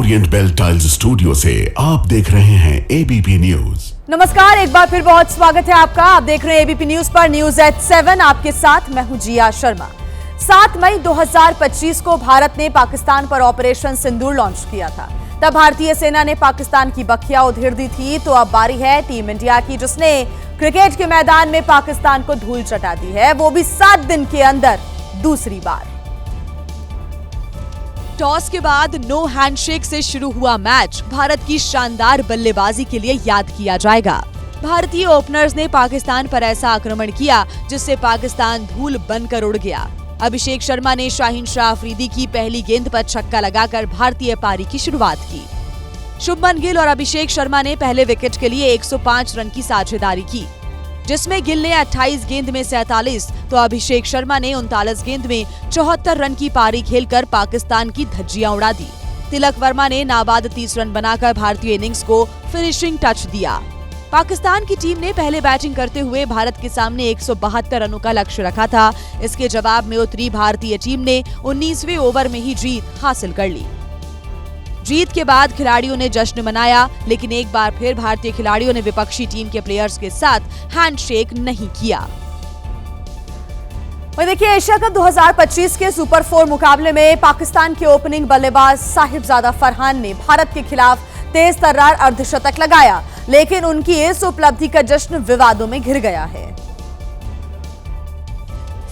Orient bell tiles studio से आप देख रहे हैं एबीपी न्यूज। नमस्कार, एक बार फिर बहुत स्वागत है आपका। आप देख रहे हैं एबीपी न्यूज पर न्यूज एट 7। आपके साथ मैं हूं जिया शर्मा। 7 मई 2025 को भारत ने पाकिस्तान पर ऑपरेशन सिंदूर लॉन्च किया था। तब भारतीय सेना ने पाकिस्तान की बखिया उधेड़ दी थी। तो अब बारी है टीम इंडिया की, जिसने क्रिकेट के मैदान में पाकिस्तान को धूल चटा दी है, वो भी 7 दिन के अंदर दूसरी बार। टॉस के बाद नो हैंडशेक से शुरू हुआ मैच भारत की शानदार बल्लेबाजी के लिए याद किया जाएगा। भारतीय ओपनर्स ने पाकिस्तान पर ऐसा आक्रमण किया जिससे पाकिस्तान धूल बनकर उड़ गया। अभिषेक शर्मा ने शाहीन शाह अफरीदी की पहली गेंद पर छक्का लगाकर भारतीय पारी की शुरुआत की। शुभमन गिल और अभिषेक शर्मा ने पहले विकेट के लिए 105 रन की साझेदारी की, जिसमें गिल ने 28 गेंद में 47 तो अभिषेक शर्मा ने 39 गेंद में 74 रन की पारी खेलकर पाकिस्तान की धज्जियां उड़ा दी। तिलक वर्मा ने नाबाद 30 रन बनाकर भारतीय इनिंग्स को फिनिशिंग टच दिया। पाकिस्तान की टीम ने पहले बैटिंग करते हुए भारत के सामने 172 रनों का लक्ष्य रखा था। इसके जवाब में उतरी भारतीय टीम ने 19वें ओवर में ही जीत हासिल कर ली। जीत के बाद खिलाड़ियों ने जश्न मनाया, लेकिन एक बार फिर भारतीय खिलाड़ियों ने विपक्षी टीम के प्लेयर्स के साथ हैंडशेक नहीं किया। और देखिए, एशिया कप 2025 के सुपर 4 मुकाबले में पाकिस्तान के ओपनिंग बल्लेबाज साहिबजादा फरहान ने भारत के खिलाफ तेज तर्रार अर्धशतक लगाया, लेकिन उनकी इस उपलब्धि का जश्न विवादों में घिर गया है।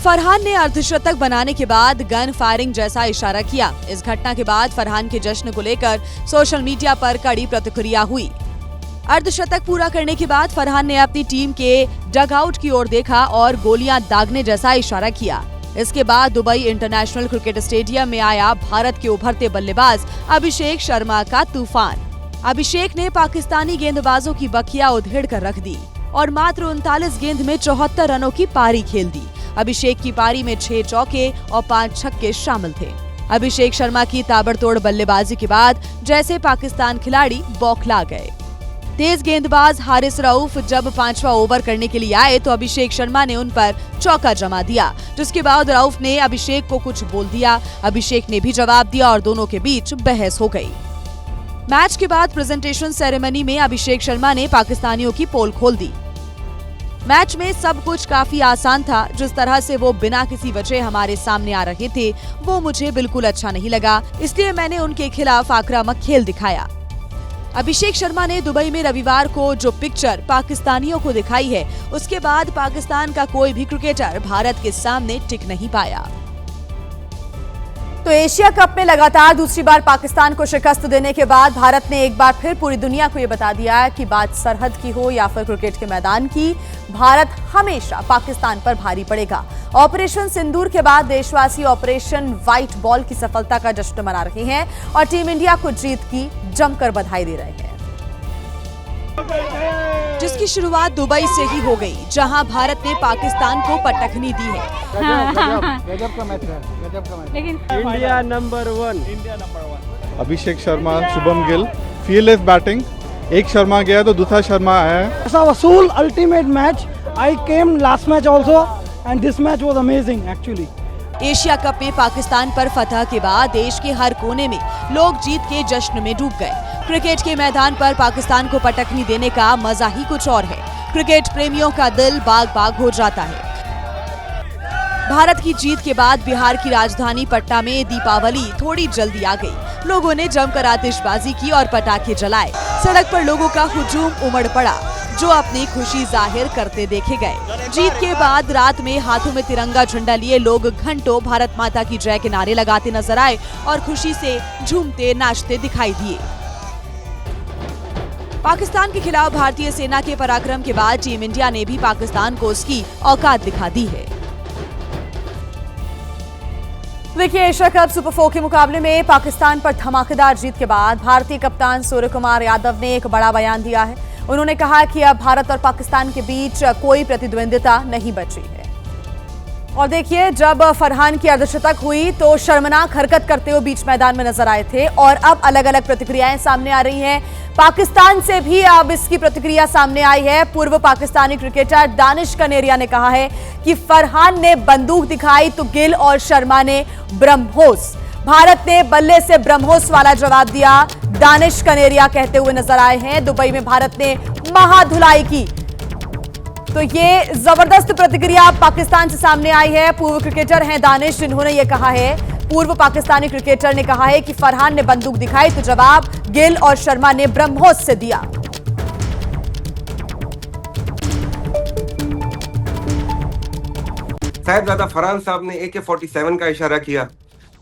फरहान ने अर्धशतक बनाने के बाद गन फायरिंग जैसा इशारा किया। इस घटना के बाद फरहान के जश्न को लेकर सोशल मीडिया पर कड़ी प्रतिक्रिया हुई। अर्धशतक पूरा करने के बाद फरहान ने अपनी टीम के डगआउट की ओर देखा और गोलियां दागने जैसा इशारा किया। इसके बाद दुबई इंटरनेशनल क्रिकेट स्टेडियम में आया भारत के उभरते बल्लेबाज अभिषेक शर्मा का तूफान। अभिषेक ने पाकिस्तानी गेंदबाजों की बखिया उधेड़ कर रख दी और मात्र 39 गेंद में 74 रनों की पारी खेल दी। अभिषेक की पारी में 6 चौके और 5 छक्के शामिल थे। अभिषेक शर्मा की ताबड़तोड़ बल्लेबाजी के बाद जैसे पाकिस्तान खिलाड़ी बौखला गए। तेज गेंदबाज हारिस रऊफ जब 5वां ओवर करने के लिए आए तो अभिषेक शर्मा ने उन पर चौका जमा दिया, जिसके बाद रऊफ ने अभिषेक को कुछ बोल दिया। अभिषेक ने भी जवाब दिया और दोनों के बीच बहस हो गई। मैच के बाद प्रेजेंटेशन सेरेमनी में अभिषेक शर्मा ने पाकिस्तानियों की पोल खोल दी। मैच में सब कुछ काफी आसान था। जिस तरह से वो बिना किसी वजह हमारे सामने आ रहे थे, वो मुझे बिल्कुल अच्छा नहीं लगा, इसलिए मैंने उनके खिलाफ आक्रामक खेल दिखाया। अभिषेक शर्मा ने दुबई में रविवार को जो पिक्चर पाकिस्तानियों को दिखाई है, उसके बाद पाकिस्तान का कोई भी क्रिकेटर भारत के सामने टिक नहीं पाया। तो एशिया कप में लगातार दूसरी बार पाकिस्तान को शिकस्त देने के बाद भारत ने एक बार फिर पूरी दुनिया को ये बता दिया कि बात सरहद की हो या फिर क्रिकेट के मैदान की, भारत हमेशा पाकिस्तान पर भारी पड़ेगा। ऑपरेशन सिंदूर के बाद देशवासी ऑपरेशन व्हाइट बॉल की सफलता का जश्न मना रहे हैं और टीम इंडिया को जीत की जमकर बधाई दे रहे हैं, जिसकी शुरुआत दुबई से ही हो गई, जहां भारत ने पाकिस्तान को पटखनी दी है। गजब का मैच है, गजब का मैच। लेकिन India number 1। Abhishek Sharma, Shubham Gill, fearless batting. एक शर्मा गया तो दूसरा शर्मा आया। ऐसा वसूल ultimate match. I came last match also and this match was amazing actually. Asia cup में पाकिस्तान पर फतह के बाद देश के हर कोने में लोग जीत के जश्न में डूब गए। क्रिकेट के मैदान पर पाकिस्तान को पटखनी देने का मजा ही कुछ और है। क्रिकेट प्रेमियों का दिल बाग बाग हो जाता है। भारत की जीत के बाद बिहार की राजधानी पटना में दीपावली थोड़ी जल्दी आ गई। लोगों ने जमकर आतिशबाजी की और पटाखे जलाए। सड़क पर लोगों का हुजूम उमड़ पड़ा, जो अपनी खुशी जाहिर करते देखे गए। जीत के बाद रात में हाथों में तिरंगा झंडा लिए लोग घंटों भारत माता की जय के नारे लगाते नजर आए और खुशी से झूमते नाचते दिखाई दिए। पाकिस्तान के खिलाफ भारतीय सेना के पराक्रम के बाद टीम इंडिया ने भी पाकिस्तान को उसकी औकात दिखा दी है। देखिए, एशिया कप सुपर 4 के मुकाबले में पाकिस्तान पर धमाकेदार जीत के बाद भारतीय कप्तान सूर्य कुमार यादव ने एक बड़ा बयान दिया है। उन्होंने कहा कि अब भारत और पाकिस्तान के बीच कोई प्रतिद्वंदिता नहीं बची है। और देखिए, जब फरहान की अर्धशतक हुई तो शर्मनाक हरकत करते हुए बीच मैदान में नजर आए थे और अब अलग अलग प्रतिक्रियाएं सामने आ रही हैं। पाकिस्तान से भी अब इसकी प्रतिक्रिया सामने आई है। पूर्व पाकिस्तानी क्रिकेटर दानिश कनेरिया ने कहा है कि फरहान ने बंदूक दिखाई तो गिल और शर्मा ने ब्रह्मोस। भारत ने बल्ले से ब्रह्मोस वाला जवाब दिया। दानिश कनेरिया कहते हुए नजर आए हैं। दुबई में भारत ने महाधुलाई की, तो ये जबरदस्त प्रतिक्रिया पाकिस्तान से सामने आई है। पूर्व क्रिकेटर हैं दानिश, जिन्होंने ये कहा है, पूर्व पाकिस्तानी क्रिकेटर ने कहा है कि फरहान ने बंदूक दिखाई तो जवाब गिल और शर्मा ने ब्रह्मोस से दिया। साहिबजादा फरहान साहब ने AK-47 का इशारा किया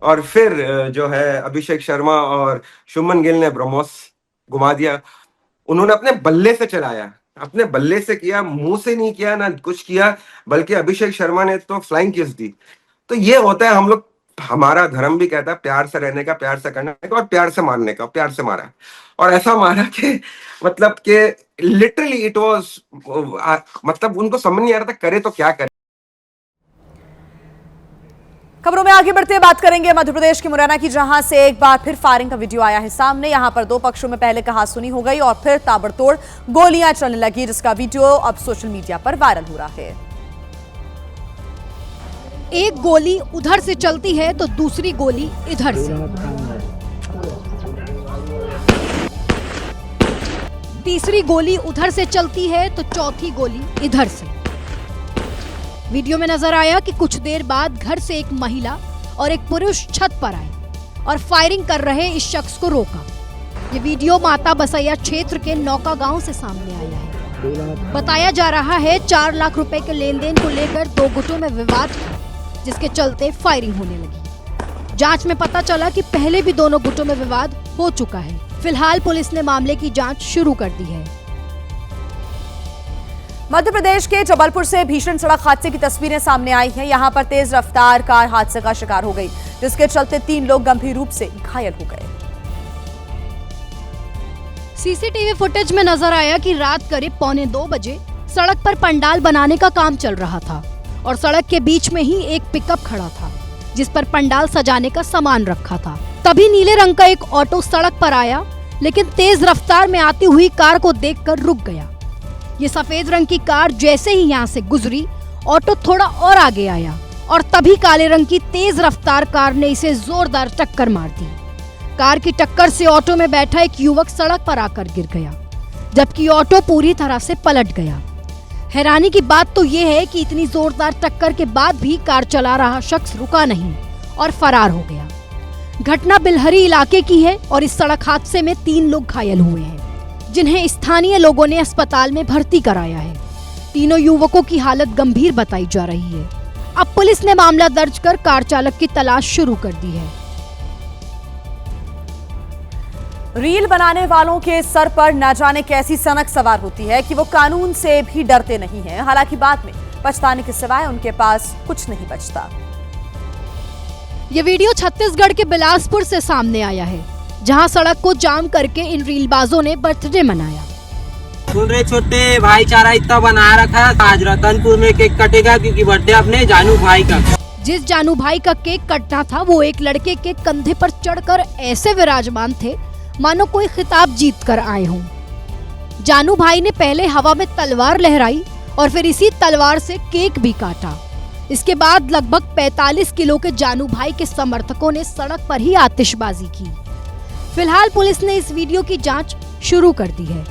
और फिर जो है अभिषेक शर्मा और शुभमन गिल ने ब्रह्मोस घुमा दिया। उन्होंने अपने बल्ले से चलाया, अपने बल्ले से किया, मुंह से नहीं किया, ना कुछ किया, बल्कि अभिषेक शर्मा ने तो फ्लाइंग किस दी। तो ये होता है, हम लोग, हमारा धर्म भी कहता है प्यार से रहने का, प्यार से करने का और प्यार से मारने का। प्यार से मारा और ऐसा मारा कि मतलब कि लिटरली इट वाज, मतलब उनको समझ नहीं आ रहा था करे तो क्या करे। खबरों में आगे बढ़ते बात करेंगे मध्य प्रदेश के मुरैना की, जहां से एक बार फिर फायरिंग का वीडियो आया है सामने। यहां पर दो पक्षों में पहले कहासुनी हो गई और फिर ताबड़तोड़ गोलियां चलने लगी, जिसका वीडियो अब सोशल मीडिया पर वायरल हो रहा है। एक गोली उधर से चलती है तो दूसरी गोली इधर से, तीसरी गोली उधर से चलती है तो चौथी गोली इधर से। वीडियो में नजर आया कि कुछ देर बाद घर से एक महिला और एक पुरुष छत पर आए और फायरिंग कर रहे इस शख्स को रोका। ये वीडियो माता बसैया क्षेत्र के नौका गांव से सामने आया है। बताया जा रहा है 4 लाख रुपए के लेन देन को लेकर दो गुटों में विवाद था, जिसके चलते फायरिंग होने लगी। जांच में पता चला कि पहले भी दोनों गुटों में विवाद हो चुका है। फिलहाल पुलिस ने मामले की जांच शुरू कर दी है। मध्य प्रदेश के जबलपुर से भीषण सड़क हादसे की तस्वीरें सामने आई हैं। यहां पर तेज रफ्तार कार हादसे का शिकार हो गई, जिसके चलते 3 लोग गंभीर रूप से घायल हो गए। सीसीटीवी फुटेज में नजर आया कि रात करीब 1:45 बजे सड़क पर पंडाल बनाने का काम चल रहा था और सड़क के बीच में ही एक पिकअप खड़ा था, जिस पर पंडाल सजाने का सामान रखा था। तभी नीले रंग का एक ऑटो सड़क पर आया, लेकिन तेज रफ्तार में आती हुई कार को देखकर रुक गया। ये सफेद रंग की कार जैसे ही यहाँ से गुजरी, ऑटो थोड़ा और आगे आया और तभी काले रंग की तेज रफ्तार कार ने इसे जोरदार टक्कर मार दी। कार की टक्कर से ऑटो में बैठा एक युवक सड़क पर आकर गिर गया, जबकि ऑटो पूरी तरह से पलट गया। हैरानी की बात तो ये है कि इतनी जोरदार टक्कर के बाद भी कार चला रहा शख्स रुका नहीं और फरार हो गया। घटना बिलहरी इलाके की है और इस सड़क हादसे में 3 लोग घायल हुए हैं, जिन्हें स्थानीय लोगों ने अस्पताल में भर्ती कराया है। तीनों युवकों की हालत गंभीर बताई जा रही है। अब पुलिस ने मामला दर्ज कर कार चालक की तलाश शुरू कर दी है। रील बनाने वालों के सर पर न जाने कैसी सनक सवार होती है कि वो कानून से भी डरते नहीं हैं। हालांकि बाद में पछताने के सिवाय उनके पास कुछ नहीं बचता। ये वीडियो छत्तीसगढ़ के बिलासपुर से सामने आया है, जहां सड़क को जाम करके इन रीलबाजों ने बर्थडे मनाया। सुन रहे छोटे भाईचारा इतना बना रखा, आज रतनपुर में केक कटेगा क्योंकि बर्थडे अपने जानू भाई का। जिस जानू भाई का केक कटना था वो एक लड़के के कंधे पर चढ़कर ऐसे विराजमान थे मानो कोई खिताब जीत कर आए हों। जानू भाई ने पहले हवा में तलवार लहराई और फिर इसी तलवार से केक भी काटा। इसके बाद लगभग 45 किलो के जानू भाई के समर्थकों ने सड़क पर ही आतिशबाजी की। फिलहाल पुलिस ने इस वीडियो की जांच शुरू कर दी है।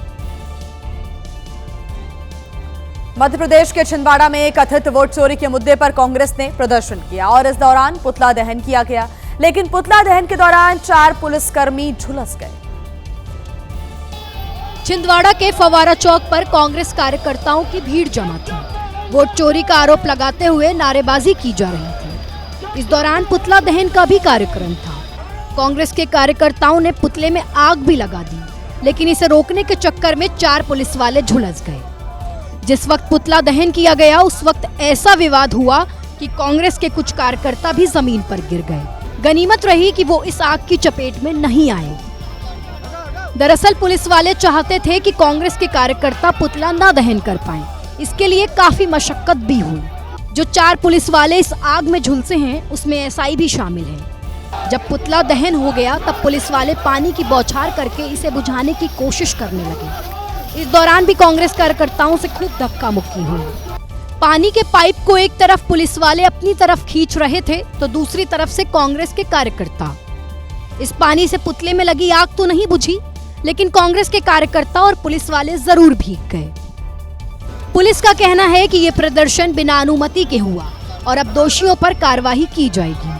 मध्य प्रदेश के छिंदवाड़ा में कथित वोट चोरी के मुद्दे पर कांग्रेस ने प्रदर्शन किया और इस दौरान पुतला दहन किया गया, लेकिन पुतला दहन के दौरान 4 पुलिसकर्मी झुलस गए। छिंदवाड़ा के फवारा चौक पर कांग्रेस कार्यकर्ताओं की भीड़ जमा थी। वोट चोरी का आरोप लगाते हुए नारेबाजी की जा रही थी। इस दौरान पुतला दहन का भी कार्यक्रम था। कांग्रेस के कार्यकर्ताओं ने पुतले में आग भी लगा दी, लेकिन इसे रोकने के चक्कर में 4 पुलिस वाले झुलस गए। जिस वक्त पुतला दहन किया गया उस वक्त ऐसा विवाद हुआ कि कांग्रेस के कुछ कार्यकर्ता भी जमीन पर गिर गए। गनीमत रही कि वो इस आग की चपेट में नहीं आए। दरअसल पुलिस वाले चाहते थे कि कांग्रेस के कार्यकर्ता पुतला न दहन कर पाएं। इसके लिए काफी मशक्कत भी हुई। जो 4 पुलिस वाले इस आग में झुलसे हैं उसमें एसआई भी शामिल है। जब पुतला दहन हो गया तब पुलिस वाले पानी की बौछार करके इसे बुझाने की कोशिश करने लगे। इस दौरान भी कांग्रेस कार्यकर्ताओं से खूब धक्का मुक्की हुई। पानी के पाइप को एक तरफ पुलिस वाले अपनी तरफ खींच रहे थे तो दूसरी तरफ से कांग्रेस के कार्यकर्ता। इस पानी से पुतले में लगी आग तो नहीं बुझी, लेकिन कांग्रेस के कार्यकर्ता और पुलिस वाले जरूर भीग गए। पुलिस का कहना है कि ये प्रदर्शन बिना अनुमति के हुआ और अब दोषियों पर कार्रवाई की जाएगी।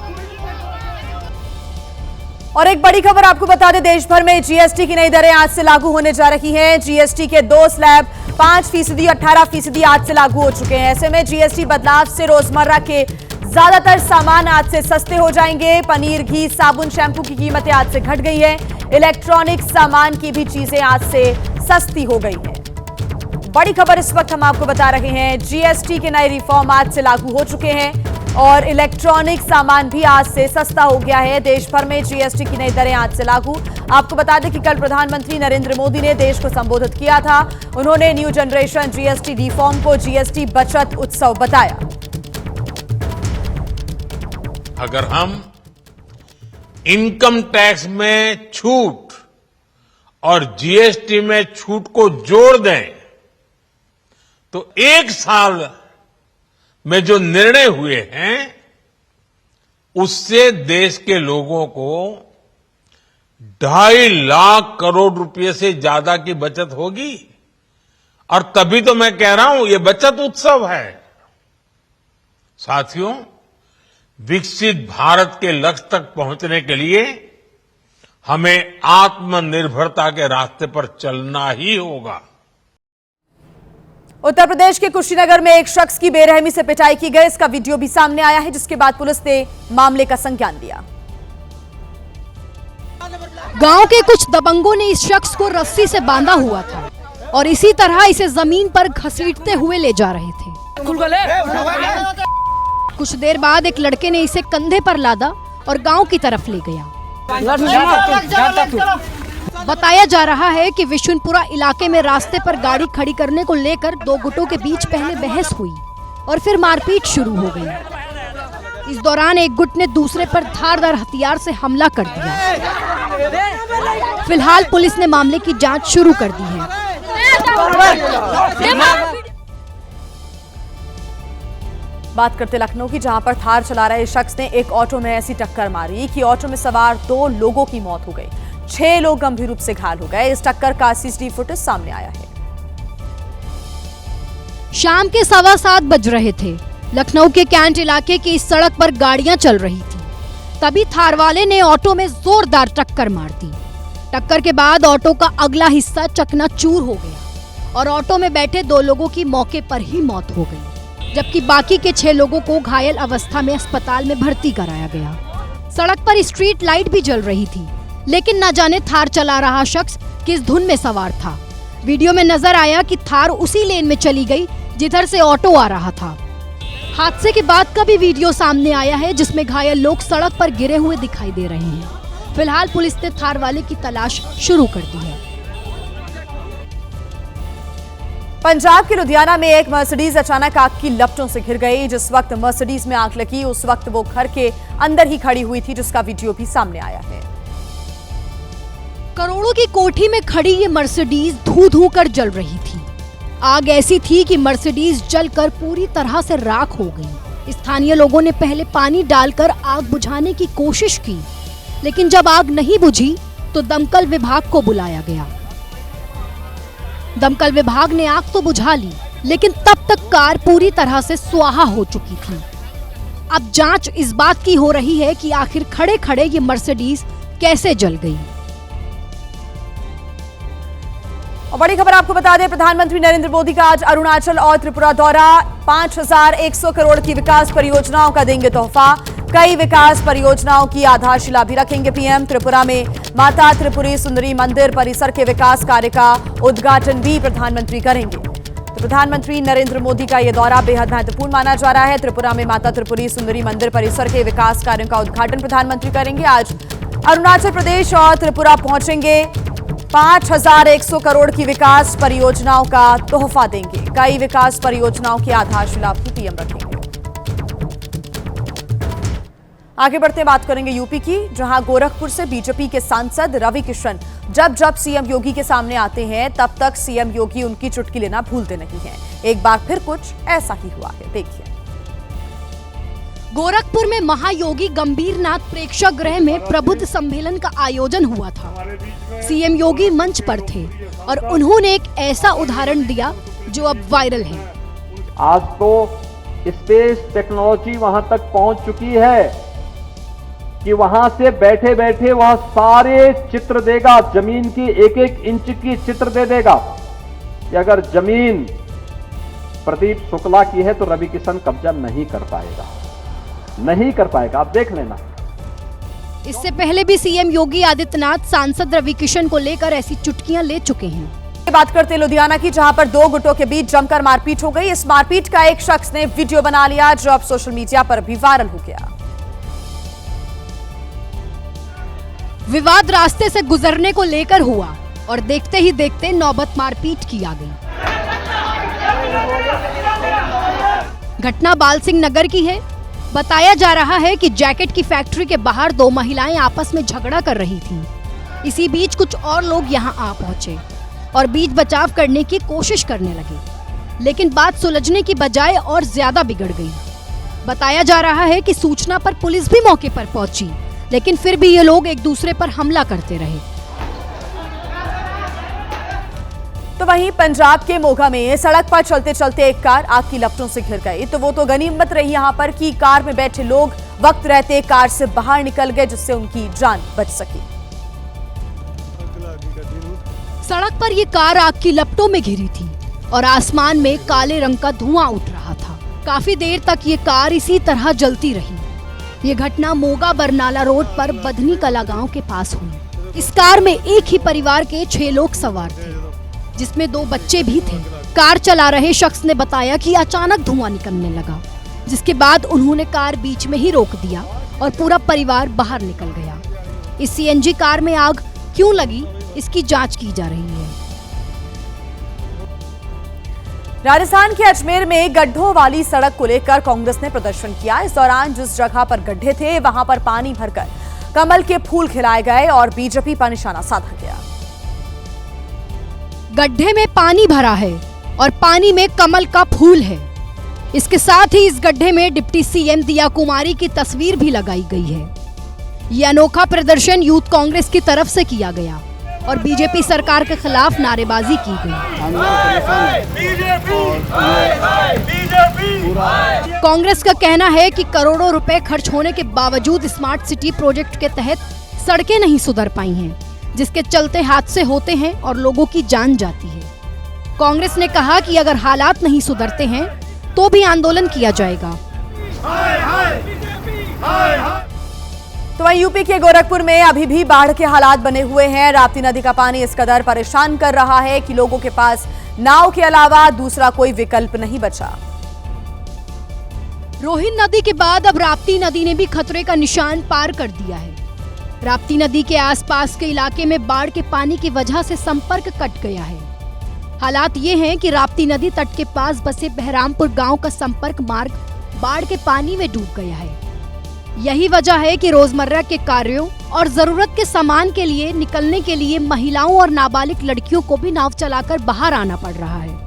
और एक बड़ी खबर आपको बता दें, देश भर में जीएसटी की नई दरें आज से लागू होने जा रही हैं। जीएसटी के 2 स्लैब 5%, 18% आज से लागू हो चुके हैं। ऐसे में जीएसटी बदलाव से रोजमर्रा के ज्यादातर सामान आज से सस्ते हो जाएंगे। पनीर, घी, साबुन, शैम्पू की कीमतें आज से घट गई है। इलेक्ट्रॉनिक सामान की भी चीजें आज से सस्ती हो गई हैं। बड़ी खबर इस वक्त हम आपको बता रहे हैं, जीएसटी के नए रिफॉर्म आज से लागू हो चुके हैं और इलेक्ट्रॉनिक सामान भी आज से सस्ता हो गया है। देश भर में जीएसटी की नई दरें आज से लागू। आपको बता दें कि कल प्रधानमंत्री नरेंद्र मोदी ने देश को संबोधित किया था। उन्होंने न्यू जनरेशन जीएसटी रिफॉर्म को जीएसटी बचत उत्सव बताया। अगर हम इनकम टैक्स में छूट और जीएसटी में छूट को जोड़ दें तो 1 साल में जो निर्णय हुए हैं उससे देश के लोगों को 2.5 लाख करोड़ रुपए से ज्यादा की बचत होगी। और तभी तो मैं कह रहा हूं ये बचत उत्सव है। साथियों, विकसित भारत के लक्ष्य तक पहुंचने के लिए हमें आत्मनिर्भरता के रास्ते पर चलना ही होगा। उत्तर प्रदेश के कुशीनगर में एक शख्स की बेरहमी से पिटाई की गई। इसका वीडियो भी सामने आया है, जिसके बाद पुलिस ने मामले का संज्ञान लिया। गांव के कुछ दबंगों ने इस शख्स को रस्सी से बांधा हुआ था और इसी तरह इसे जमीन पर घसीटते हुए ले जा रहे थे। कुछ देर बाद एक लड़के ने इसे कंधे पर लादा और गांव की तरफ ले गया। बताया जा रहा है कि विशुनपुरा इलाके में रास्ते पर गाड़ी खड़ी करने को लेकर 2 गुटों के बीच पहले बहस हुई और फिर मारपीट शुरू हो गई। इस दौरान एक गुट ने दूसरे पर धारदार हथियार से हमला कर दिया। फिलहाल पुलिस ने मामले की जांच शुरू कर दी है। बात करते लखनऊ की, जहां पर थार चला रहे शख्स ने एक ऑटो में ऐसी टक्कर मारी कि ऑटो में सवार 2 लोगों की मौत हो गई। 6 लोग गंभीर रूप से घायल हो गए। इस टक्कर का सीसीटीवी फुटेज सामने आया है। शाम के 7:15 बज रहे थे। लखनऊ के कैंट इलाके की इस सड़क पर गाड़ियां चल रही थी। तभी थार वाले ने ऑटो में जोरदार टक्कर मार दी। टक्कर के बाद ऑटो का अगला हिस्सा चकनाचूर हो गया और ऑटो में बैठे 2 लोगों की मौके पर ही मौत हो गई, जबकि बाकी के 6 लोगों को घायल अवस्था में अस्पताल में भर्ती कराया गया। सड़क पर स्ट्रीट लाइट भी जल रही थी, लेकिन न जाने थार चला रहा शख्स किस धुन में सवार था। वीडियो में नजर आया कि थार उसी लेन में चली गई जिधर से ऑटो आ रहा था। हादसे के बाद का भी वीडियो सामने आया है, जिसमें घायल लोग सड़क पर गिरे हुए दिखाई दे रहे हैं। फिलहाल पुलिस ने थार वाले की तलाश शुरू कर दी है। पंजाब के लुधियाना में एक मर्सिडीज अचानक आग की लपटों से घिर गई। जिस वक्त मर्सिडीज में आग लगी उस वक्त वो घर के अंदर ही खड़ी हुई थी, जिसका वीडियो भी सामने आया है। करोड़ों की कोठी में खड़ी ये मर्सिडीज धू-धू कर जल रही थी। आग ऐसी थी कि मर्सिडीज जलकर पूरी तरह से राख हो गई। स्थानीय लोगों ने पहले पानी डालकर आग बुझाने की कोशिश की, लेकिन जब आग नहीं बुझी तो दमकल विभाग को बुलाया गया। दमकल विभाग ने आग तो बुझा ली, लेकिन तब तक कार पूरी तरह से स्वाहा हो चुकी थी। अब जांच इस बात की हो रही है कि आखिर खड़े खड़े ये मर्सिडीज कैसे जल गई। और बड़ी खबर आपको बता दें, प्रधानमंत्री नरेंद्र मोदी का आज अरुणाचल और त्रिपुरा दौरा। 5100 करोड़ की विकास परियोजनाओं का देंगे तोहफा। कई विकास परियोजनाओं की आधारशिला भी रखेंगे पीएम। त्रिपुरा में माता त्रिपुरी सुंदरी मंदिर परिसर के विकास कार्य का उद्घाटन भी प्रधानमंत्री करेंगे। तो प्रधानमंत्री नरेंद्र मोदी का यह दौरा बेहद महत्वपूर्ण माना जा रहा है। त्रिपुरा में माता त्रिपुरी सुंदरी मंदिर परिसर के विकास कार्यों का उद्घाटन प्रधानमंत्री करेंगे। आज अरुणाचल प्रदेश और त्रिपुरा पहुंचेंगे। 5100 करोड़ की विकास परियोजनाओं का तोहफा देंगे। कई विकास परियोजनाओं की आधारशिला भी पीएम रखेंगे। आगे बढ़ते बात करेंगे यूपी की, जहां गोरखपुर से बीजेपी के सांसद रवि किशन जब सीएम योगी के सामने आते हैं तब तक सीएम योगी उनकी चुटकी लेना भूलते नहीं हैं। एक बार फिर कुछ ऐसा ही हुआ है, देखिए। गोरखपुर में महायोगी गंभीरनाथ प्रेक्षागृह में प्रबुद्ध सम्मेलन का आयोजन हुआ था। सीएम योगी मंच पर थे और उन्होंने एक ऐसा उदाहरण दिया जो अब वायरल है। आज तो स्पेस टेक्नोलॉजी वहां तक पहुंच चुकी है कि वहां से बैठे बैठे वह सारे चित्र देगा, जमीन की एक एक इंच की चित्र दे देगा कि अगर जमीन प्रदीप शुक्ला की है तो रवि किशन कब्जा नहीं कर पाएगा, आप देख लेना। इससे पहले भी सीएम योगी आदित्यनाथ सांसद रवि किशन को लेकर ऐसी चुटकियां ले चुके हैं। बात करते हैं लुधियाना की, जहां पर दो गुटों के बीच जमकर मारपीट हो गई। इस मारपीट का एक शख्स ने वीडियो बना लिया जो अब सोशल मीडिया पर भी वायरल हो गया। विवाद रास्ते से गुजरने को लेकर हुआ और देखते ही देखते नौबत मारपीट की आ गई। घटना बाल सिंह नगर की है। बताया जा रहा है कि जैकेट की फैक्ट्री के बाहर दो महिलाएं आपस में झगड़ा कर रही थीं। इसी बीच कुछ और लोग यहां आ पहुंचे और बीच बचाव करने की कोशिश करने लगे, लेकिन बात सुलझने की बजाय और ज्यादा बिगड़ गई। बताया जा रहा है कि सूचना पर पुलिस भी मौके पर पहुंची, लेकिन फिर भी ये लोग एक दूसरे पर हमला करते रहे। तो वहीं पंजाब के मोगा में सड़क पर चलते चलते एक कार आग की लपटों से घिर गई। तो वो तो गनीमत रही यहाँ पर कि कार में बैठे लोग वक्त रहते कार से बाहर निकल गए, जिससे उनकी जान बच सकी। सड़क पर ये कार आग की लपटों में घिरी थी और आसमान में काले रंग का धुआं उठ रहा था। काफी देर तक ये कार इसी तरह जलती रही। ये घटना मोगा बरनाला रोड पर बधनी कला गांव के पास हुई। इस कार में एक ही परिवार के 6 लोग सवार थे, जिसमें 2 बच्चे भी थे। कार चला रहे शख्स ने बताया कि अचानक धुआं निकलने लगा, जिसके बाद उन्होंने कार बीच में ही रोक दिया और पूरा परिवार बाहर निकल गया। इस सीएनजी कार में आग क्यों लगी, इसकी जांच की जा रही है। राजस्थान के अजमेर में गड्ढों वाली सड़क को लेकर कांग्रेस ने प्रदर्शन किया। इस दौरान जिस जगह पर गड्ढे थे वहां पर पानी भरकर कमल के फूल खिलाए गए और बीजेपी पर निशाना साधा गया। गड्ढे में पानी भरा है और पानी में कमल का फूल है। इसके साथ ही इस गड्ढे में डिप्टी सीएम दिया कुमारी की तस्वीर भी लगाई गई है। ये अनोखा प्रदर्शन यूथ कांग्रेस की तरफ से किया गया और बीजेपी सरकार के खिलाफ नारेबाजी की गई। कांग्रेस का कहना है कि करोड़ों रुपए खर्च होने के बावजूद स्मार्ट सिटी प्रोजेक्ट के तहत सड़कें नहीं सुधर पाई हैं, जिसके चलते हादसे होते हैं और लोगों की जान जाती है। कांग्रेस ने कहा कि अगर हालात नहीं सुधरते हैं तो भी आंदोलन किया जाएगा। तो वहीं यूपी के गोरखपुर में अभी भी बाढ़ के हालात बने हुए हैं। राप्ती नदी का पानी इस कदर परेशान कर रहा है कि लोगों के पास नाव के अलावा दूसरा कोई विकल्प नहीं बचा। रोहिन नदी के बाद अब राप्ती नदी ने भी खतरे का निशान पार कर दिया है। राप्ती नदी के आसपास के इलाके में बाढ़ के पानी की वजह से संपर्क कट गया है। हालात ये हैं कि राप्ती नदी तट के पास बसे बहरामपुर गांव का संपर्क मार्ग बाढ़ के पानी में डूब गया है। यही वजह है कि रोजमर्रा के कार्यों और जरूरत के सामान के लिए निकलने के लिए महिलाओं और नाबालिग लड़कियों को भी नाव चलाकर बाहर आना पड़ रहा है।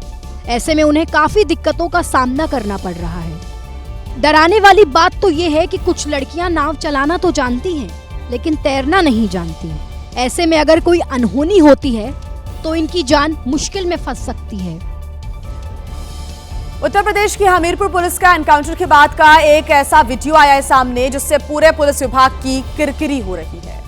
ऐसे में उन्हें काफी दिक्कतों का सामना करना पड़ रहा है। डराने वाली बात तो ये है कि कुछ लड़कियां नाव चलाना तो जानती हैं, लेकिन तैरना नहीं जानती। ऐसे में अगर कोई अनहोनी होती है तो इनकी जान मुश्किल में फंस सकती है। उत्तर प्रदेश की हमीरपुर पुलिस का एनकाउंटर के बाद का एक ऐसा वीडियो आया है सामने जिससे पूरे पुलिस विभाग की किरकिरी हो रही है।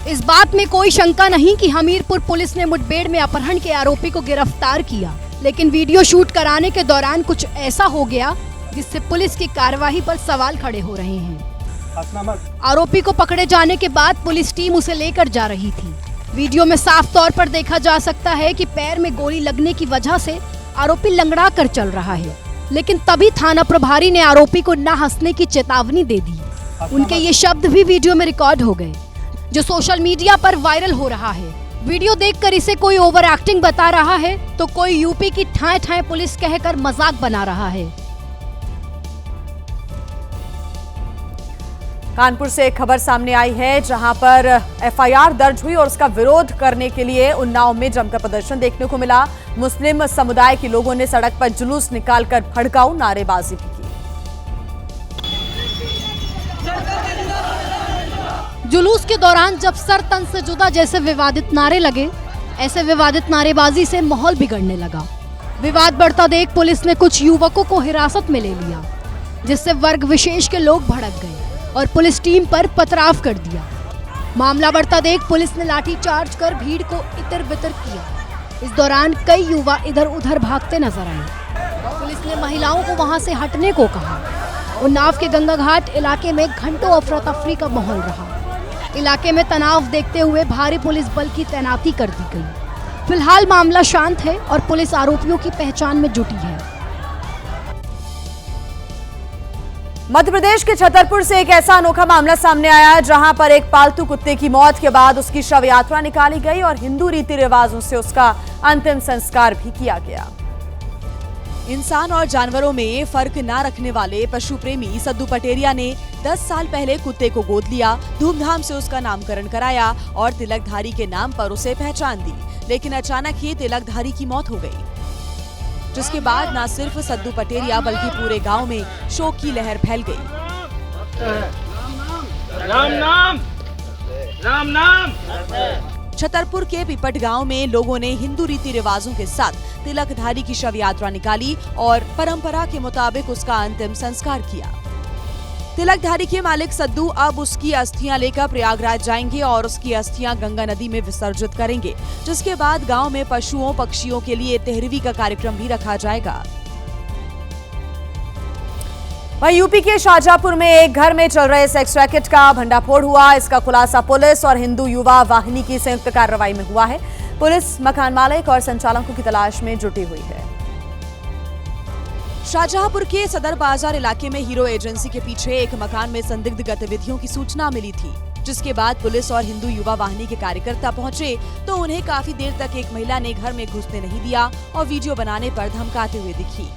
इस बात में कोई शंका नहीं कि हमीरपुर पुलिस ने मुठभेड़ में अपहरण के आरोपी को गिरफ्तार किया, लेकिन वीडियो शूट कराने के दौरान कुछ ऐसा हो गया जिससे पुलिस की कार्रवाई पर सवाल खड़े हो रहे हैं। आरोपी को पकड़े जाने के बाद पुलिस टीम उसे लेकर जा रही थी। वीडियो में साफ तौर पर देखा जा सकता है कि पैर में गोली लगने की वजह से आरोपी लंगड़ा कर चल रहा है, लेकिन तभी थाना प्रभारी ने आरोपी को न हंसने की चेतावनी दे दी। उनके ये शब्द भी वीडियो में रिकॉर्ड हो गए, जो सोशल मीडिया पर वायरल हो रहा है। वीडियो देखकर इसे कोई ओवर एक्टिंग बता रहा है तो कोई यूपी की ठाए ठाए पुलिस कहकर मजाक बना रहा है। कानपुर से एक खबर सामने आई है जहां पर एफआईआर दर्ज हुई और उसका विरोध करने के लिए उन्नाव में जमकर प्रदर्शन देखने को मिला। मुस्लिम समुदाय के लोगों ने सड़क पर जुलूस निकालकर भड़काऊ नारेबाजी भी की। जुलूस के दौरान जब सर तन से जुदा जैसे विवादित नारे लगे, ऐसे विवादित नारेबाजी से माहौल बिगड़ने लगा। विवाद बढ़ता देख पुलिस ने कुछ युवकों को हिरासत में ले लिया, जिससे वर्ग विशेष के लोग भड़क गए और पुलिस टीम पर पथराव कर दिया। मामला बढ़ता देख पुलिस ने लाठीचार्ज कर भीड़ को इतर-बितर किया। इस दौरान कई युवा इधर उधर भागते नजर आए। पुलिस ने महिलाओं को वहां से हटने को कहा। उन्नाव के गंगा घाट इलाके में घंटों अफरा तफरी का माहौल रहा। इलाके में तनाव देखते हुए भारी पुलिस बल की तैनाती कर दी गई। फिलहाल मामला शांत है और पुलिस आरोपियों की पहचान में जुटी है। मध्य प्रदेश के छतरपुर से एक ऐसा अनोखा मामला सामने आया जहां पर एक पालतू कुत्ते की मौत के बाद उसकी शव यात्रा निकाली गई और हिंदू रीति रिवाजों से उसका अंतिम संस्कार भी किया गया। इंसान और जानवरों में फर्क ना रखने वाले पशु प्रेमी सद्दू पटेरिया ने 10 साल पहले कुत्ते को गोद लिया, धूमधाम से उसका नामकरण कराया और तिलकधारी के नाम पर उसे पहचान दी। लेकिन अचानक ही तिलकधारी की मौत हो गई, जिसके बाद न सिर्फ सद्दू पटेरिया बल्कि पूरे गांव में शोक की लहर फैल गई। राम नाम, राम नाम। छतरपुर के पिपट गांव में लोगों ने हिंदू रीति रिवाजों के साथ तिलकधारी की शव यात्रा निकाली और परंपरा के मुताबिक उसका अंतिम संस्कार किया। तिलकधारी के मालिक सद्दू अब उसकी अस्थियां लेकर प्रयागराज जाएंगे और उसकी अस्थियां गंगा नदी में विसर्जित करेंगे, जिसके बाद गांव में पशुओं पक्षियों के लिए तेहरवी का कार्यक्रम भी रखा जाएगा। वहीं यूपी के शाहजहांपुर में एक घर में चल रहे सेक्स रैकेट का भंडाफोड़ हुआ। इसका खुलासा पुलिस और हिंदू युवा वाहिनी की संयुक्त कार्रवाई में हुआ है। पुलिस मकान मालिक और संचालकों की तलाश में जुटी हुई है। शाहजहांपुर के सदर बाजार इलाके में हीरो एजेंसी के पीछे एक मकान में संदिग्ध गतिविधियों की सूचना मिली थी, जिसके बाद पुलिस और हिंदू युवा वाहिनी के कार्यकर्ता पहुंचे तो उन्हें काफी देर तक एक महिला ने घर में घुसने नहीं दिया और वीडियो बनाने पर धमकाते हुए दिखी।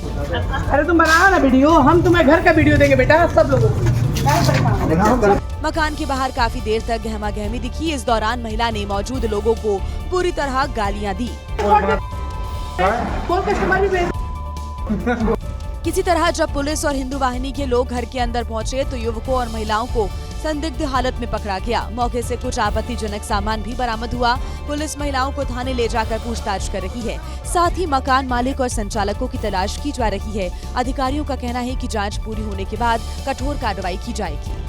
अरे तुम बनाओ ना वीडियो, हम तुम्हें घर का वीडियो देंगे बेटा, सब लोगों को। मकान के बाहर काफी देर तक गहमा गहमी दिखी। इस दौरान महिला ने मौजूद लोगों को पूरी तरह गालियां दी। किसी तरह जब पुलिस और हिंदू वाहिनी के लोग घर के अंदर पहुंचे तो युवकों और महिलाओं को संदिग्ध हालत में पकड़ा गया। मौके से कुछ आपत्तिजनक सामान भी बरामद हुआ। पुलिस महिलाओं को थाने ले जाकर पूछताछ कर रही है। साथ ही मकान मालिक और संचालकों की तलाश की जा रही है। अधिकारियों का कहना है कि जांच पूरी होने के बाद कठोर कार्रवाई की जाएगी।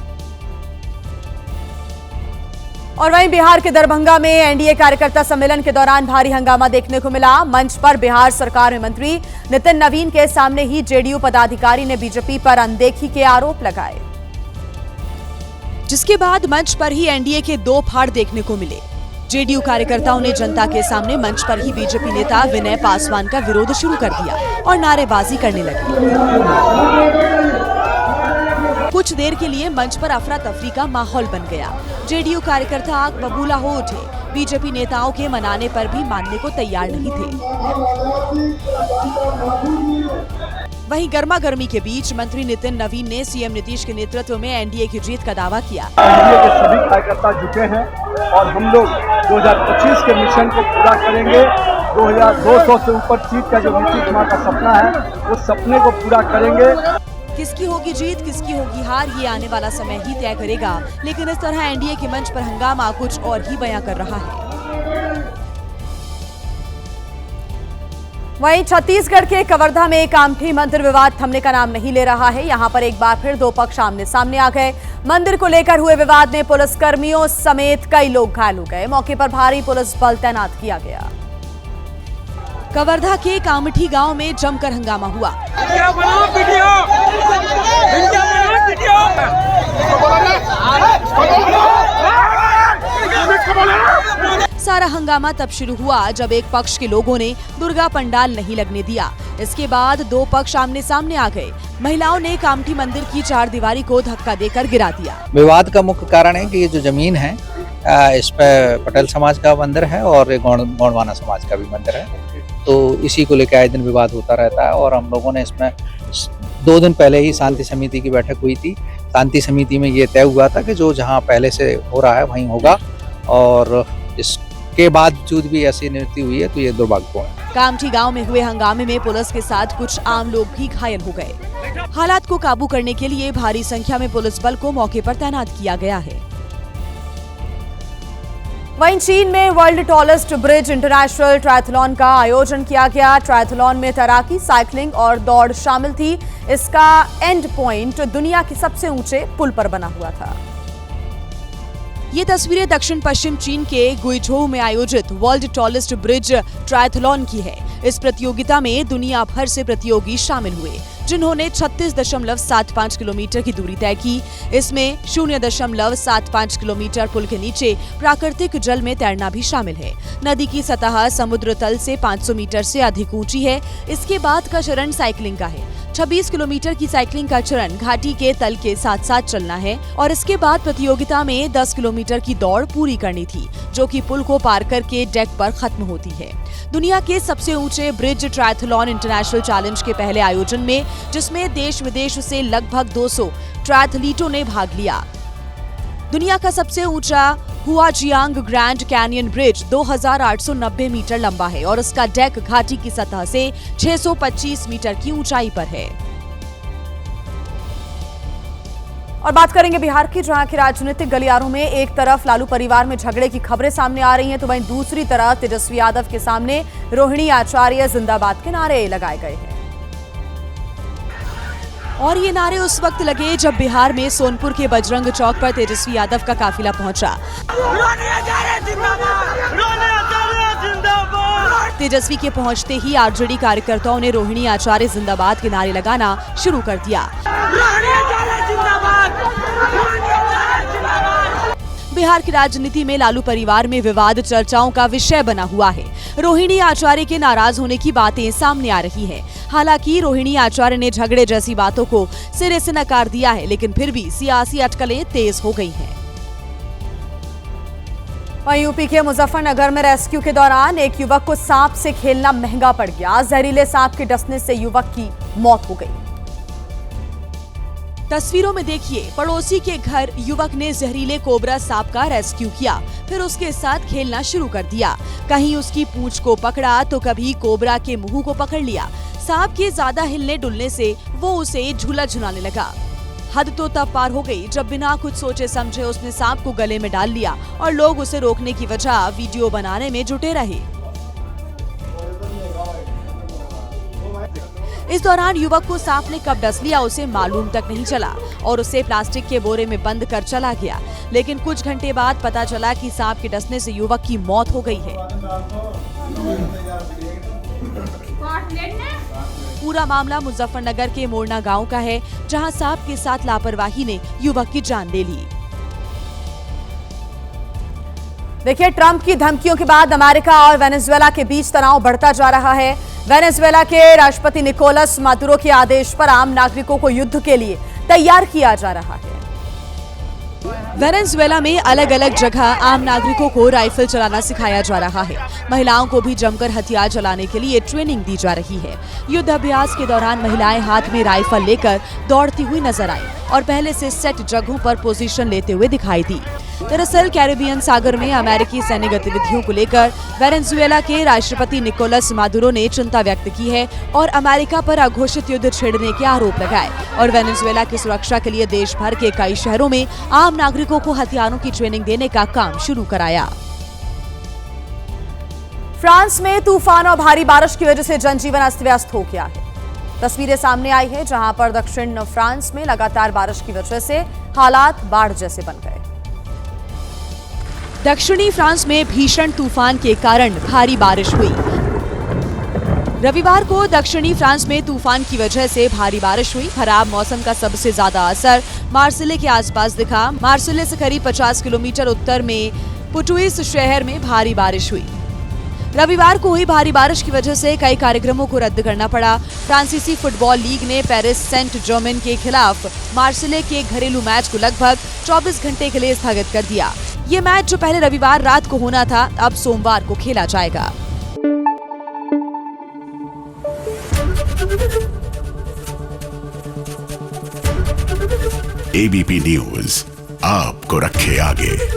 और वहीं बिहार के दरभंगा में एनडीए कार्यकर्ता सम्मेलन के दौरान भारी हंगामा देखने को मिला। मंच पर बिहार सरकार में मंत्री नितिन नवीन के सामने ही जेडीयू पदाधिकारी ने बीजेपी पर अनदेखी के आरोप लगाए, जिसके बाद मंच पर ही एनडीए के 2 फाड़ देखने को मिले। जेडीयू कार्यकर्ताओं ने जनता के सामने मंच पर ही बीजेपी नेता विनय पासवान का विरोध शुरू कर दिया और नारेबाजी करने लगे। कुछ देर के लिए मंच पर अफरा तफरी का माहौल बन गया। जेडीयू कार्यकर्ता आग बबूला हो उठे। बीजेपी नेताओं के मनाने पर भी मानने को तैयार नहीं थे। वहीं गर्मा गर्मी के बीच मंत्री नितिन नवीन ने सीएम नीतीश के नेतृत्व में एनडीए की जीत का दावा किया। एनडीए के सभी कार्यकर्ता जुटे हैं और हम लोग 2025 के मिशन को पूरा करेंगे। 2200 से ऊपर सीट का जो नीतीश कुमार का सपना है, उस सपने को पूरा करेंगे। किसकी होगी जीत, किसकी होगी हार, ये आने वाला समय ही तय करेगा। लेकिन इस तरह एनडीए के मंच पर हंगामा कुछ और ही बयां कर रहा है। वहीं छत्तीसगढ़ के कवर्धा में कामठी मंदिर विवाद थमने का नाम नहीं ले रहा है। यहां पर एक बार फिर 2 पक्ष आमने सामने आ गए। मंदिर को लेकर हुए विवाद में पुलिसकर्मियों समेत कई लोग घायल हो गए। मौके पर भारी पुलिस बल तैनात किया गया। कवर्धा के कामठी गांव में जमकर हंगामा हुआ। सारा हंगामा तब शुरू हुआ जब एक पक्ष के लोगों ने दुर्गा पंडाल नहीं लगने दिया। इसके बाद 2 पक्ष आमने सामने आ गए। महिलाओं ने कामठी मंदिर की 4 दीवारी को धक्का देकर गिरा दिया। विवाद का मुख्य कारण है कि ये जो जमीन है इस पर पटेल समाज का मंदिर है और गौंडवाना समाज का भी मंदिर है, तो इसी को लेकर आए दिन विवाद होता रहता है। और हम लोगों ने इसमें 2 दिन पहले ही शांति समिति की बैठक हुई थी। शांति समिति में ये तय हुआ था कि जो जहां पहले से हो रहा है वहीं होगा, और इसके बावजूद भी ऐसी नियुक्ति हुई है तो ये दुर्भाग्यपूर्ण है। कामठी गांव में हुए हंगामे में पुलिस के साथ कुछ आम लोग भी घायल हो गए। हालात को काबू करने के लिए भारी संख्या में पुलिस बल को मौके पर तैनात किया गया है। वहीं चीन में world tallest bridge international triathlon का आयोजन किया गया। ट्रायथलॉन में तैराकी, साइकिलिंग और दौड़ शामिल थी। इसका एंड पॉइंट दुनिया के सबसे ऊंचे पुल पर बना हुआ था। ये तस्वीरें दक्षिण पश्चिम चीन के गुइझोउ में आयोजित वर्ल्ड टॉलेस्ट ब्रिज ट्रायथलॉन की है। इस प्रतियोगिता में दुनिया भर से प्रतियोगी शामिल हुए, जिन्होंने 36.75 किलोमीटर की दूरी तय की। इसमें 0.75 किलोमीटर पुल के नीचे प्राकृतिक जल में तैरना भी शामिल है। नदी की सतह समुद्र तल से 500 मीटर से अधिक ऊंची है। इसके बाद का चरण साइकिलिंग का है। 26 किलोमीटर की साइकिलिंग का चरण घाटी के तल के साथ साथ चलना है और इसके बाद प्रतियोगिता में 10 किलोमीटर की दौड़ पूरी करनी थी, जो कि पुल को पार करके डेक पर खत्म होती है। दुनिया के सबसे ऊंचे ब्रिज ट्रायथलॉन इंटरनेशनल चैलेंज के पहले आयोजन में, जिसमें देश विदेश से लगभग 200 ट्रायथलीटों ने भाग लिया। दुनिया का सबसे ऊंचा Huajiang grand canyon bridge 2890 metre लंबा है और उसका डेक घाटी की सतह से 625 मीटर की ऊंचाई पर है। और बात करेंगे बिहार की, जहां के राजनीतिक गलियारों में एक तरफ लालू परिवार में झगड़े की खबरें सामने आ रही हैं, तो वहीं दूसरी तरफ तेजस्वी यादव के सामने रोहिणी आचार्य जिंदाबाद के नारे लगाए गए हैं। और ये नारे उस वक्त लगे जब बिहार में सोनपुर के बजरंग चौक पर तेजस्वी यादव का काफिला पहुंचा। तेजस्वी के पहुंचते ही आरजेडी कार्यकर्ताओं ने रोहिणी आचार्य जिंदाबाद के नारे लगाना शुरू कर दिया। बिहार की राजनीति में लालू परिवार में विवाद चर्चाओं का विषय बना हुआ है। रोहिणी आचार्य के नाराज होने की बातें सामने आ रही हैं। हालांकि रोहिणी आचार्य ने झगड़े जैसी बातों को सिरे से नकार दिया है, लेकिन फिर भी सियासी अटकलें तेज हो गई हैं। वहीं यूपी के मुजफ्फरनगर में रेस्क्यू के दौरान एक युवक को सांप से खेलना महंगा पड़ गया। जहरीले सांप के डसने से युवक की मौत हो गई। तस्वीरों में देखिए, पड़ोसी के घर युवक ने जहरीले कोबरा सांप का रेस्क्यू किया, फिर उसके साथ खेलना शुरू कर दिया। कहीं उसकी पूंछ को पकड़ा तो कभी कोबरा के मुंह को पकड़ लिया। सांप के ज्यादा हिलने डुलने से वो उसे झूला झुलाने लगा। हद तो तब पार हो गई जब बिना कुछ सोचे समझे उसने सांप को गले में डाल लिया और लोग उसे रोकने की वजह वीडियो बनाने में जुटे रहे। इस दौरान युवक को सांप ने कब डस लिया उसे मालूम तक नहीं चला और उसे प्लास्टिक के बोरे में बंद कर चला गया। लेकिन कुछ घंटे बाद पता चला कि सांप के डसने से युवक की मौत हो गई है। पूरा मामला मुजफ्फरनगर के मोरना गांव का है, जहां सांप के साथ लापरवाही ने युवक की जान ले ली। देखिए, ट्रंप की धमकियों के बाद अमेरिका और वेनेजुएला के बीच तनाव बढ़ता जा रहा है। वेनेजुएला के राष्ट्रपति निकोलस मादुरो के आदेश पर आम नागरिकों को युद्ध के लिए तैयार किया जा रहा है। वेनेजुएला में अलग अलग जगह आम नागरिकों को राइफल चलाना सिखाया जा रहा है। महिलाओं को भी जमकर हथियार चलाने के लिए ट्रेनिंग दी जा रही है। युद्ध अभ्यास के दौरान महिलाएं हाथ में राइफल लेकर दौड़ती हुई नजर आई और पहले से सेट जगहों पर पोजीशन लेते हुए दिखाई दी। दरअसल कैरेबियन सागर में अमेरिकी सैन्य गतिविधियों को लेकर वेनेजुएला के राष्ट्रपति निकोलस मादुरो ने चिंता व्यक्त की है और अमेरिका पर अघोषित युद्ध छेड़ने के आरोप लगाए और वेनेजुएला की सुरक्षा के लिए देश भर के कई शहरों में आम नागरिकों को हथियारों की ट्रेनिंग देने का काम शुरू कराया। फ्रांस में तूफान और भारी बारिश की वजह से जनजीवन अस्त व्यस्त हो गया है। तस्वीरें सामने आई है जहां पर दक्षिण फ्रांस में लगातार बारिश की वजह से हालात बाढ़ जैसे बन गए। दक्षिणी फ्रांस में भीषण तूफान के कारण भारी बारिश हुई। रविवार को दक्षिणी फ्रांस में तूफान की वजह से भारी बारिश हुई। खराब मौसम का सबसे ज्यादा असर मार्सिले के आसपास दिखा। मार्सिले से करीब 50 किलोमीटर उत्तर में पुटुइस शहर में भारी बारिश हुई। रविवार को हुई भारी बारिश की वजह से कई कार्यक्रमों को रद्द करना पड़ा। फ्रांसीसी फुटबॉल लीग ने पेरिस सेंट जर्मेन के खिलाफ मार्सिले के घरेलू मैच को लगभग 24 घंटे के लिए स्थगित कर दिया। ये मैच जो पहले रविवार रात को होना था, अब सोमवार को खेला जाएगा। एबीपी न्यूज आपको रखे आगे।